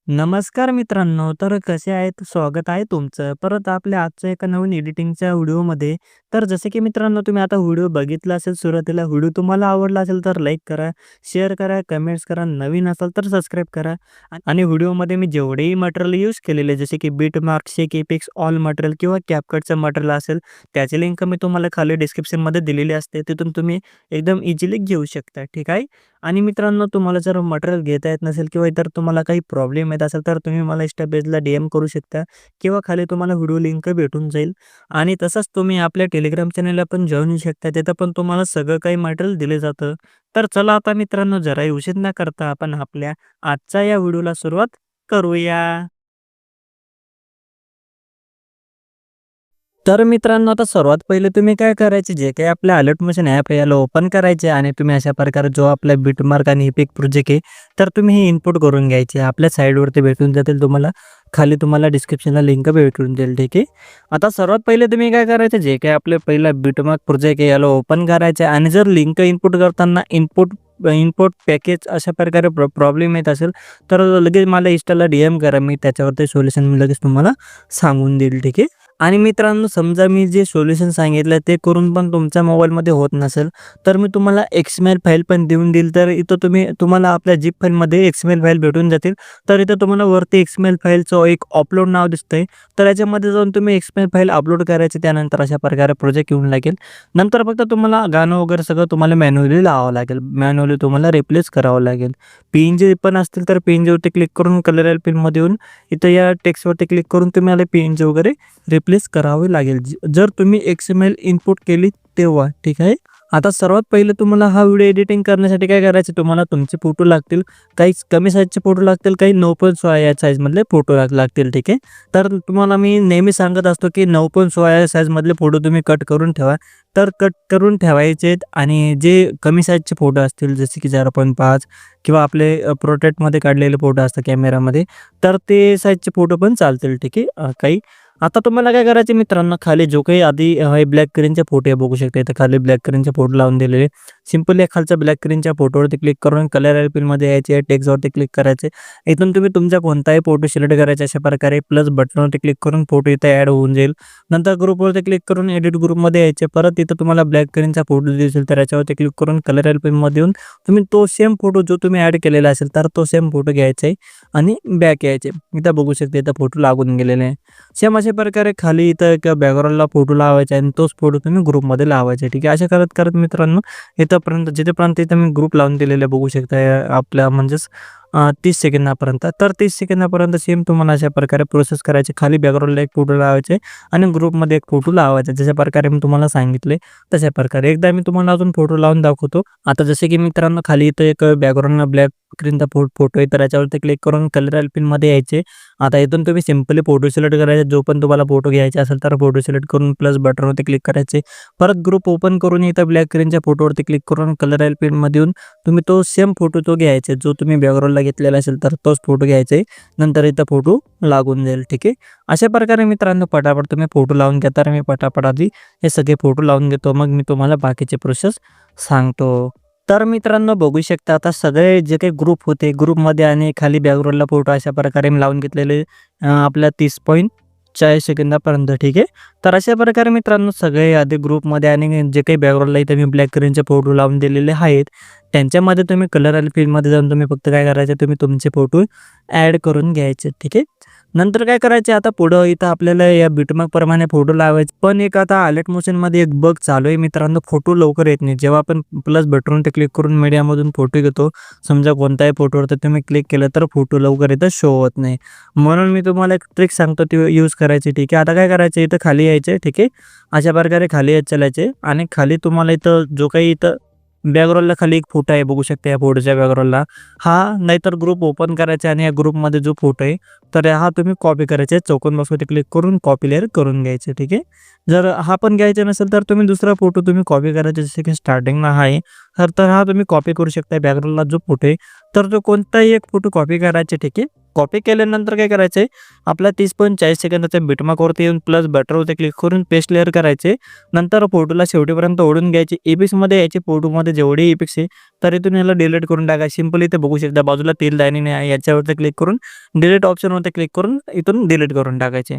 नमस्कार मित्रांनो, तर कसे आहेत? स्वागत आहे तुमचं परत आपल्या आजच्या एका नवीन एडिटिंगच्या व्हिडिओमध्ये. तर जसे की मित्रांनो तुम्ही आता व्हिडिओ बघितला असेल सुरुवातीला व्हिडिओ तुम्हाला आवडला असेल तर लाईक करा, शेअर करा, कमेंट्स करा. नवीन असाल तर सबस्क्राईब करा. आणि व्हिडिओमध्ये मी जेवढेही मटेरियल यूज केलेले जसे की बिटमार्क, शेक इफेक्ट्स, ऑल मटेरियल किंवा CapCutचं मटेरियल असेल त्याची लिंक मी तुम्हाला खाली डिस्क्रिप्शनमध्ये दिलेली असते. तिथून तुम्ही एकदम इझिली घेऊ शकता. ठीक आहे. आणि मित्रांनो तुम्हाला जर मटेरियल घेता येत नसेल किंवा इतर तुम्हाला काही प्रॉब्लेम येत असेल तर तुम्ही मला इंस्टा पेजला DM करू शकता किंवा खाली तुम्हाला व्हिडिओ लिंक भेटून जाईल. आणि तसंच तुम्ही आपल्या टेलिग्राम चॅनलला पण जॉइन होऊ शकता. तिथं पण तुम्हाला सगळं काही मटेरियल दिलं जातं. तर चला आता मित्रांनो जराही उशीर न करता आपण आपल्या आजच्या या व्हिडिओला सुरुवात करूया. तर मित्रांनो आता सर्वात पहिले तुम्ही काय करायचे, जे काही आपलं अलर्ट मोशन ॲप आहे याला ओपन करायचे आणि तुम्ही अशा प्रकारे जो आपला बिटमार्क आणि इफेक्ट प्रोजेक्ट आहे, तर तुम्ही हे इनपुट करून घ्यायचे. आपल्या साईडवरती भेटून जातील तुम्हाला. खाली तुम्हाला डिस्क्रिप्शनला लिंक भेटून जाईल. ठीक आहे. आता सर्वात पहिले तुम्ही काय करायचं, जे काही आपलं पहिला बिटमार्क प्रोजेक्ट आहे याला ओपन करायचं आणि जर लिंक इनपुट करताना इनपुट इनपुट पॅकेज अशा प्रकारे प्रॉब्लेम येत असेल, तर लगेच मला Instaला DM करा. मी त्याच्यावरती सोल्युशन मी लगेच तुम्हाला सांगून देईल. ठीक आहे. आणि मित्रांनो समजा मी जे सोल्युशन सांगितलं ते करून पण तुमच्या मोबाईलमध्ये होत नसेल, तर मी तुम्हाला XML फाईल पण देऊन देईल. तर इथं तुम्हाला आपल्या झिप फाईलमध्ये XML फाईल भेटून जातील. तर इथं तुम्हाला वरती XML फाईलचं एक अपलोड नाव दिसतंय. तर याच्यामध्ये जाऊन तुम्ही XML फाईल अपलोड करायची. त्यानंतर अशा प्रकारे प्रोजेक्ट येऊन लागेल. नंतर फक्त तुम्हाला गाणं वगैरे सगळं तुम्हाला मॅन्युअली लावावं लागेल. मॅन्युअली तुम्हाला रिप्लेस करावं लागेल. PNG पण असतील तर PNGवरती क्लिक करून कलर एलपीमध्ये येऊन इथं या टेक्स्टवरती क्लिक करून तुम्हाला PNG वगैरे रिप्लेस करावे लागेल. जर तुम्ही XML इनपुट केली तेव्हा. ठीक आहे. आता सर्वात पहिले तुम्हाला हा व्हिडिओ एडिटिंग करण्यासाठी काय करायचं, तुम्हाला तुमचे फोटो लागतील. काही कमी साईजचे फोटो लागतील, काही 9.16 या साईजमधले फोटो लागतील. ठीक आहे. तर तुम्हाला मी नेहमी सांगत असतो की 9.16 या साईजमधले फोटो तुम्ही कट करून ठेवा. तर कट करून ठेवायचे आणि जे कमी साईजचे फोटो असतील जसे की 0.5 किंवा आपले प्रोर्ट्रेटमध्ये काढलेले फोटो असतात कॅमेरामध्ये, तर ते साईजचे फोटो पण चालतील. ठीक आहे. काही आता तुम्हाला काय करायचं मित्रांनो, खाली जो काही आधी हे ब्लॅक स्क्रीनचे फोटो आहे बघू शकता. इथं खाली ब्लॅक स्क्रीनचे फोटो लावून दिलेले. सिंपली खालच्या ब्लॅक स्क्रीनच्या फोटोवरती क्लिक करून कलर एलपीमध्ये यायचे, टेक्स्टवरती क्लिक करायचे. इथून तुम्ही तुमचा कोणताही फोटो सिलेक्ट करायचा. अशा प्रकारे प्लस बटनवरती क्लिक करून फोटो इथे ॲड होऊन जाईल. नंतर ग्रुपवरती क्लिक करून एडिट ग्रुपमध्ये यायचे. परत इथं तुम्हाला ब्लॅक स्क्रीनचा फोटो दिसेल तर याच्यावरती क्लिक करून कलर एलपीमध्ये येऊन तुम्ही तो सेम फोटो जो तुम्ही ॲड केलेला असेल तर तो सेम फोटो घ्यायचा आहे आणि बॅक यायचे. इथं बघू शकता इथं फोटो लागून गेलेले आहे. सेम अशा प्रकारे खाली इथं एक बॅकग्राऊंडला फोटो लावायचा आणि तोच फोटो तुम्ही ग्रुपमध्ये लावायचा. ठीक आहे. अशा करत करत मित्रांनो इथंपर्यंत जिथेपर्यंत इथं मी ग्रुप लावून दिलेले बघू शकता आपल्या म्हणजेच 30 सेकंदापर्यंत. तर 30 सेकंदापर्यंत सेम तुम्हाला अशा प्रकारे प्रोसेस करायची. खाली बॅकग्राऊंडला एक फोटो लावायचे आणि ग्रुपमध्ये एक फोटो लावायचा. जशा प्रकारे मी तुम्हाला सांगितले तशा प्रकारे. एकदा मी तुम्हाला अजून फोटो लावून दाखवतो. आता जसे की मित्रांनो खाली इथं एक बॅकग्राऊंडला ब्लॅक स्क्रीनचा फोटो आहे. तर याच्यावरती क्लिक करून कलर एलपीमध्ये यायचे. आता इथून तुम्ही सिंपली फोटो सिलेक्ट करायचा. जो पण तुम्हाला फोटो घ्यायचा असेल तर फोटो सिलेक्ट करून प्लस बटनवरती क्लिक करायचे. परत ग्रुप ओपन करून इथं ब्लॅक स्क्रीनच्या फोटोवरती क्लिक करून कलर एलपीमध्ये येऊन तुम्ही तो सेम फोटो तो घ्यायचा. जो तुम्ही बॅकग्राऊंडला घेतलेला असेल तर तोच फोटो घ्यायचा आहे. नंतर इथं फोटो लागून जाईल. ठीक आहे. अशा प्रकारे मित्रांनो पटापट तुम्ही फोटो लावून घ्या. तर मी पटापट आधी हे सगळे फोटो लावून घेतो. मग मी तुम्हाला बाकीचे प्रोसेस सांगतो. तर मित्रांनो बघू शकता आता सगळे जे काही ग्रुप होते ग्रुपमध्ये आणि खाली बॅकग्राऊंडला फोटो अशा प्रकारे मी लावून घेतलेले आपल्या 30.40 सेकंदापर्यंत. ठीक आहे. तर अशा प्रकारे मित्रांनो सगळे आधी ग्रुपमध्ये आणि जे काही बॅकग्राऊंडला इथे मी ब्लॅक स्क्रीनचे फोटो लावून दिलेले आहेत त्यांच्यामध्ये तुम्ही कलर आणि फिल्डमध्ये जाऊन तुम्ही फक्त काय करायचं, तुम्ही तुमचे फोटो ॲड करून घ्यायचे. ठीक आहे. नंतर काय करायचे, आता पुढं इथं आपल्याला या बिटमार्क प्रमाणे फोटो लावायचे. पण एक आता अलर्ट मोशनमध्ये एक बग चालू आहे मित्रांनो, फोटो लवकर येत नाही. जेव्हा आपण प्लस बटनवरती क्लिक करून मीडियामधून फोटो घेतो, समजा कोणत्याही फोटोवर तर तुम्ही क्लिक केलं तर फोटो लवकर इथं शो होत नाही. म्हणून मी तुम्हाला एक ट्रिक सांगतो ती यूज करायची. ठीक आहे. आता काय करायचं, इथं खाली यायचं. ठीक आहे. अशा प्रकारे खाली येत चालायचे आणि खाली तुम्हाला इथं जो काही इथं बॅकग्राऊंडला खाली एक फोटो आहे बघू शकता. या फोटोच्या बॅकग्राऊंडला नाहीतर ग्रुप ओपन करायचा आणि या ग्रुपमध्ये जो फोटो आहे तर हा तुम्ही कॉपी करायचा. चौकोन बॉक्सवरती क्लिक करून कॉपी लेअर करून घ्यायचे. ठीक आहे. जर हा पण घ्यायचा नसेल तर तुम्ही दुसरा फोटो तुम्ही कॉपी करायचा. जसे की स्टार्टिंगला आहे तर तर हा तुम्ही कॉपी करू शकता बॅकग्राऊंडला जो फोटो आहे तर तो कोणताही एक फोटो कॉपी करायचे. ठीक आहे. कॉपी केल्यानंतर काय करायचं आहे, आपला 30.40 सेकंदाच्या बिटमार्कवरती येऊन प्लस बटरवरती क्लिक करून पेस्ट लेयर करायचे. नंतर फोटोला शेवटीपर्यंत ओढून घ्यायचे. इफेक्ट्समध्ये यायचे, फोटोमध्ये जेवढे इफेक्ट्स आहे तर इथून याला डिलीट करून टाका. सिंपल इथे बघू शकता बाजूला 3 लाईनीने आहे, याच्यावरती क्लिक करून डिलीट ऑप्शनवरती क्लिक करून इथून डिलीट करून टाकायचे.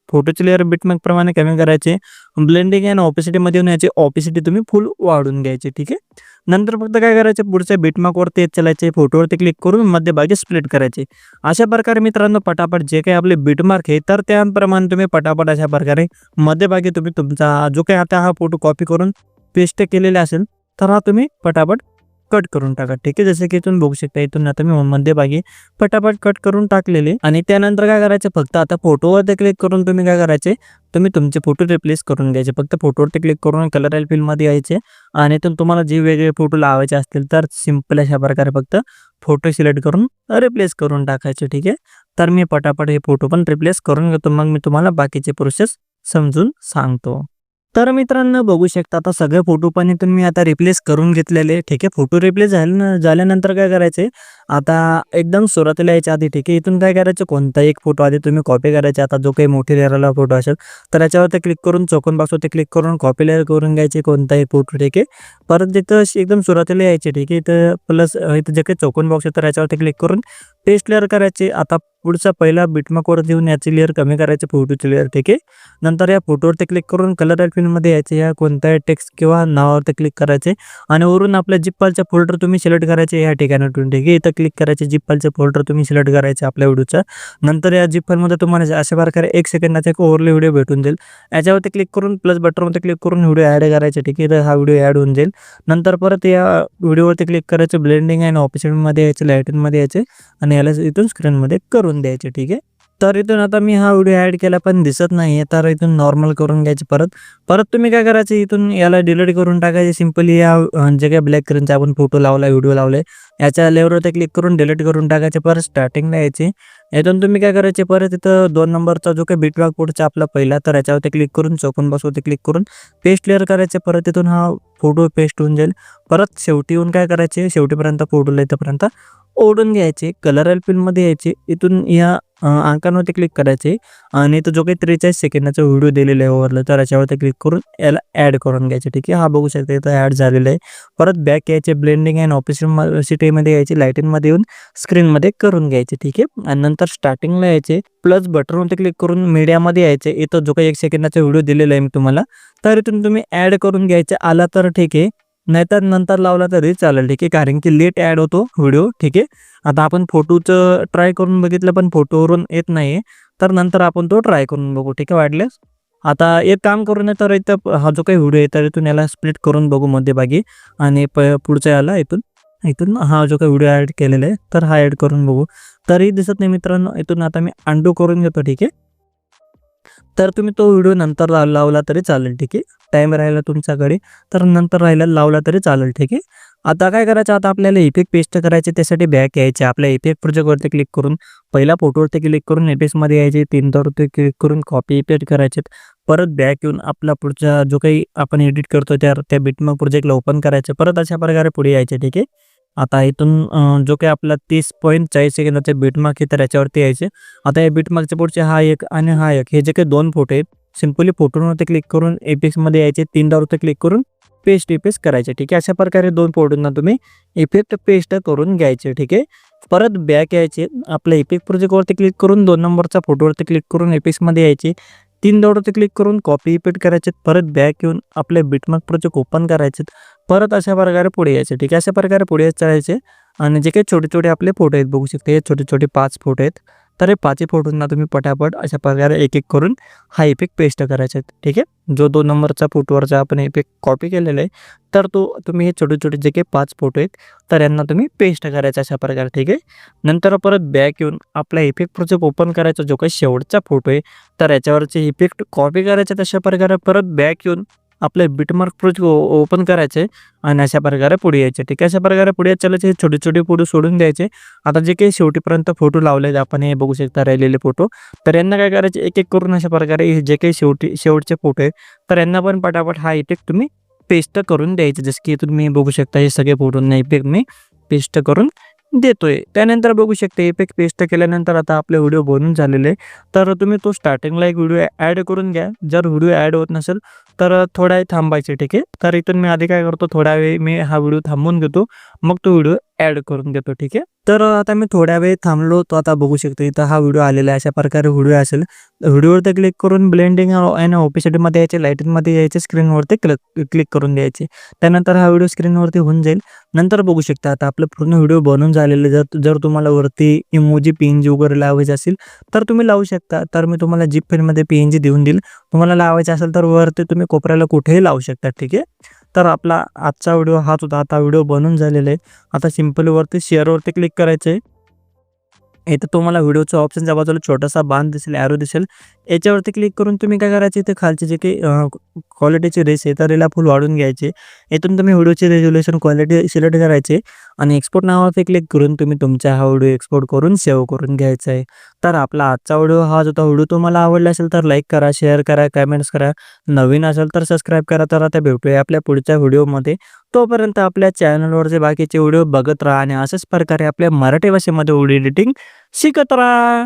फोटोचे लेयर बिटमार्क प्रमाणे कमी करायचे. ब्लेंडिंग आणि ऑपेसिटीमध्ये येऊन याची ऑपेसिटी तुम्ही फुल वाढून घ्यायची. ठीक आहे. नंतर फक्त काय करायचं, पुढच्या बिटमार्कवरती येत चालायचे, फोटोवरती क्लिक करून मध्यभागी स्प्लिट करायचे. अशा प्रकारे मित्रांनो पटापट जे काही आपले बिटमार्क आहे तर त्याप्रमाणे तुम्ही पटापट अशा प्रकारे मध्यभागी तुम्ही तुमचा जो काही आता हा फोटो कॉपी करून पेस्ट केलेला असेल तर हा तुम्ही पटापट कट करून टाका. ठीक आहे. जसं की इथून बघू शकता, इथून आता मी मध्यभागी पटापट कट करून टाकलेले. आणि त्यानंतर काय करायचं, फक्त आता फोटोवरती क्लिक करून तुम्ही काय करायचे, तुम्ही तुमचे फोटो रिप्लेस करून घ्यायचे. फक्त फोटोवरती क्लिक करून कलर एल फिलमध्ये यायचे आणि इथून तुम्हाला जे वेगळे फोटो लावायचे असतील तर सिंपल अशा प्रकारे फक्त फोटो सिलेक्ट करून रिप्लेस करून टाकायचे. ठीक आहे. तर मी पटापट हे फोटो पण रिप्लेस करून घेतो, मग मी तुम्हाला बाकीचे प्रोसेस समजून सांगतो. तर मित्रांनो बघू शकता, आता सगळे फोटो पण इथून मी आता रिप्लेस करून घेतलेले. ठीक आहे. फोटो रिप्लेस झाल्यानंतर काय करायचे, आता एकदम सुरुवातीला यायच्या आधी ठीक आहे, इथून काय करायचं, कोणता एक फोटो आधी तुम्ही कॉपी करायचा. आता जो काही मोठी लेअरला फोटो असेल तर याच्यावरती क्लिक करून चौकोन बॉक्सवरती क्लिक करून कॉपी लेअर करून घ्यायची कोणताही फोटो. ठीक आहे. परत तिथं एकदम सुरुवातीला यायचे. ठीक आहे. इथं प्लस इथं जे काही चौकोन बॉक्स आहे तर याच्यावरती क्लिक करून पेस्ट लेअर करायचे. आता पुढचा पहिला बिटमार्कवर देऊन याची लेअर कमी करायची, फोटोची लेअर. ठीक आहे. नंतर या फोटोवरती क्लिक करून कलर मध्ये यायचे, या कोणत्याही टेक्स्ट किंवा नावावरती क्लिक करायचे आणि वरून आपल्या जिप फाईलचा फोल्डर तुम्ही सिलेक्ट करायचे या ठिकाणातून. ठीक आहे. इथं क्लिक करायचे, जिप फाईलचे फोल्डर तुम्ही सिलेक्ट करायचे आपल्या व्हिडिओचा. नंतर या जिप फाईलमध्ये तुम्हाला अशा प्रकारे 1 सेकंदाचा एक ओव्हरले व्हिडिओ भेटून जाईल. याच्यावरती क्लिक करून प्लस बटनवरती क्लिक करून व्हिडिओ ॲड करायचे. ठीक आहे. तर हा व्हिडिओ ॲड होऊन जाईल. नंतर परत या व्हिडिओवरती क्लिक करायचं, ब्लेंडिंग आणि ऑपेसिटीमध्ये यायचे, लाईटिंगमध्ये यायचे आणि याला इथून स्क्रीनमध्ये करून द्यायचे. ठीक आहे. तर इथून आता मी हा व्हिडिओ ॲड केला पण दिसत नाही, तर इथून नॉर्मल करून घ्यायचे. परत तुम्ही काय करायचं, इथून याला डिलीट करून टाकायचे. सिंपली या जे काही ब्लॅक स्क्रीनचा आपण फोटो लावला, व्हिडिओ लावले, याच्या लेअरवरती क्लिक करून डिलीट करून टाकायचे. परत स्टार्टिंगला यायचे. यातून तुम्ही काय करायचे, परत इथं 2 नंबरचा जो काही बिटमार्क पुढचा आपला पहिला, तर याच्यावरती क्लिक करून चौकोन बॉक्सवरती क्लिक करून पेस्ट लेअर करायचे. परत तिथून हा फोटो पेस्ट होऊन जाईल. परत शेवटी येऊन काय करायचे, शेवटीपर्यंत फोटोला इथंपर्यंत ओढून घ्यायचे. कलर एल फिलमध्ये यायचे. इथून या अंकांवरती क्लिक करायचे आणि तो जो काही 43 सेकंदाचा व्हिडिओ दिलेला आहे ओव्हरला, तर याच्यावरती क्लिक करून याला ॲड करून घ्यायचे. ठीक आहे. हा बघू शकता इथं ॲड झालेला आहे. परत बॅक यायचे, ब्लेंडिंग अँड ऑपेसिटीमध्ये यायचे, लाईटिंगमध्ये येऊन स्क्रीनमध्ये करून घ्यायचे. ठीक आहे. आणि नंतर स्टार्टिंगला यायचे, प्लस बटनवरती क्लिक करून मीडियामध्ये यायचे. इथं जो काही 1 सेकंदाचा व्हिडिओ दिलेला आहे मी तुम्हाला, तर इथून तुम्ही ॲड करून घ्यायचे. आला तर ठीक आहे, नाहीतर नंतर लावला तरी चालेल. ठीक आहे. कारण की लेट ॲड होतो व्हिडिओ. ठीक आहे. आता आपण फोटोचं ट्राय करून बघितलं पण फोटोवरून येत नाही, तर नंतर आपण तो ट्राय करून बघू. ठीक आहे. वाटल्यास आता एक काम करू नये तर इथं हा जो काही व्हिडिओ आहे तर इथून याला स्प्लिट करून बघू मध्यभागी आणि पुढचा याला इथून इथून हा जो काही व्हिडिओ ॲड केलेला आहे तर हा ॲड करून बघू. तरी दिसत नाही मित्रांनो. इथून आता मी अंडू करून घेतो. ठीक आहे. तर तुम्ही तो व्हिडिओ नंतर लावला तरी चालेल. ठीक आहे. टाईम राहिला तुमच्याकडे तर नंतर लावला तरी चालेल. ठीक आहे. आता काय करायचं, आता आपल्याला इफेक्ट पेस्ट करायचे, त्यासाठी बॅक यायचे. आपल्या इफेक्ट प्रोजेक्टवरती क्लिक करून पहिला फोटोवरती क्लिक करून इफेक्ट्समध्ये यायचे, 3 डॉटवरती क्लिक करून कॉपी पेस्ट करायचे. परत बॅक येऊन आपला पुढचा जो काही आपण एडिट करतो त्या बिटमार्क प्रोजेक्टला ओपन करायचं. परत अशा प्रकारे पुढे यायचे. ठीक आहे. आता इथून जो काही आपला 30.40 सेकंदाचा बिटमार्क आहे तर याच्यावरती यायचे. आता या बिटमार्कच्या पुढचे हा एक आणि हा एक, हे जे काही 2 फोटो आहेत, सिंपली फोटोवरती क्लिक करून इफेक्ट्समध्ये यायचे, 3 डॉटवरती क्लिक करून पेस्ट इफेक्ट करायचे. ठीक आहे. अशा प्रकारे 2 फोटोंना तुम्ही इफेक्ट पेस्ट करून घ्यायचे. ठीक आहे. परत बॅक यायचे, आपल्या इफेक्ट प्रोजेक्टवरती क्लिक करून 2 नंबरचा फोटोवरती क्लिक करून इफेक्ट्समध्ये यायचे, 3 डॉटवरती क्लिक करून कॉपी इफेक्ट करायचे. परत बॅक येऊन आपले बिटमार्क प्रोजेक्ट ओपन करायचे. परत अशा प्रकारे पुढे यायचे. ठीक आहे. अशा प्रकारे पुढे चालायचे आणि जे काही छोटे छोटे आपले फोटो आहेत बघू शकता, हे छोटे छोटे 5 फोटो आहेत. तर हे 5 फोटोंना तुम्ही पटापट अशा प्रकारे एक एक करून हा इफेक्ट पेस्ट करायचा आहे. ठीक आहे. जो 2 नंबरचा फोटोवरचा आपण इफेक्ट कॉपी केलेला आहे तर तो तुम्ही हे छोटे छोटे जे काही 5 फोटो आहेत तर यांना तुम्ही पेस्ट करायचा अशा प्रकारे. ठीक आहे. नंतर परत बॅक येऊन आपला इफेक्ट प्रोजेक्ट ओपन करायचा, जो काही शेवटचा फोटो आहे तर याच्यावरचे इफेक्ट कॉपी करायचे. तशा प्रकारे परत बॅक येऊन आपले बिटमार्क प्रोजेक्ट ओपन करायचे आणि अशा प्रकारे पुढे यायचे. ठीक आहे. अशा प्रकारे पुढे चालायचे, छोटे छोटे फोटो सोडून द्यायचे. आता जे काही शेवटीपर्यंत फोटो लावले आपण हे बघू शकता राहिलेले फोटो, तर यांना काय करायचे, एक एक करून अशा प्रकारे जे काही शेवटचे फोटो आहे तर यांना पण पटापट हा इफेक्ट तुम्ही पेस्ट करून द्यायचे. जसं की तुम्ही बघू शकता हे सगळे फोटोंना इफेक्ट मी पेस्ट करून देतोय. त्यानंतर बघू शकता इफेक्ट पेस्ट केल्यानंतर आता आपले व्हिडिओ बनून झालेले आहे. तर तुम्ही तो स्टार्टिंगला एक व्हिडिओ ॲड करून घ्या. जर व्हिडिओ ॲड होत नसेल तर थोडा वेळ थांबायचे, ठीक आहे. तर इथून मी आधी काय करतो, थोडा वेळ मी हा व्हिडिओ थांबवून घेतो. मग तो व्हिडिओ ॲड करून घेतो, ठीक आहे. तर आता मी थोड्या वेळ थांबलो. तो आता बघू शकतो इथं हा व्हिडिओ आलेला आहे. अशा प्रकारे व्हिडिओ असेल. व्हिडिओवरती क्लिक करून ब्लेंडिंग आणि ओपेसिटीमध्ये यायचे, लाईटिंगमध्ये यायचे, स्क्रीनवरती क्लिक करून द्यायचे. त्यानंतर हा व्हिडिओ स्क्रीनवरती होऊन जाईल. नंतर बघू शकता आता आपलं पूर्ण व्हिडिओ बनून झालेले. जर जर तुम्हाला वरती इमोजी, पी-एन-जी वगैरे लावायचे असेल तर तुम्ही लावू शकता. तर मी तुम्हाला झिप फाईलमध्ये पी-एन-जी देऊन देईल. तुम्हाला लावायचे असेल तर वरती तुम्ही कोपऱ्याला कुठेही लावू शकता, ठीक आहे. तर आपला आजचा व्हिडिओ हाच होता. आता व्हिडिओ बनून झालेला आहे. आता सिंपली वरती शेअरवरती क्लिक करायचं आहे. इथं तुम्हाला व्हिडिओच्या ऑप्शनच्या बाजूला छोटासा बाण दिसेल, ॲरो दिसेल. याच्यावरती क्लिक करून तुम्ही काय करायचे, इथे खालचे जे काही क्वालिटीची रेस आहे तर याला फुल वाढवून घ्यायचे. इथून तुम्ही व्हिडिओची रेझोल्यूशन क्वालिटी सिलेक्ट करायचे आणि एक्सपोर्ट नावावरती क्लिक करून तुम्ही तुमचा हा व्हिडिओ एक्सपोर्ट करून सेव्ह करून घ्यायचा आहे. तर आपला आजचा व्हिडिओ हाच होता. व्हिडिओ तुम्हाला आवडला असेल तर लाईक करा, शेअर करा, कमेंट्स करा. नवीन असेल तर सबस्क्राईब करा. तर आता भेटूया आपल्या पुढच्या व्हिडिओमध्ये. तोपर्यंत आपल्या चॅनलवरचे बाकीचे व्हिडिओ बघत राहा आणि अशाच प्रकारे आपल्या मराठी भाषेमध्ये व्हिडिओ एडिटिंग शिकत राहा.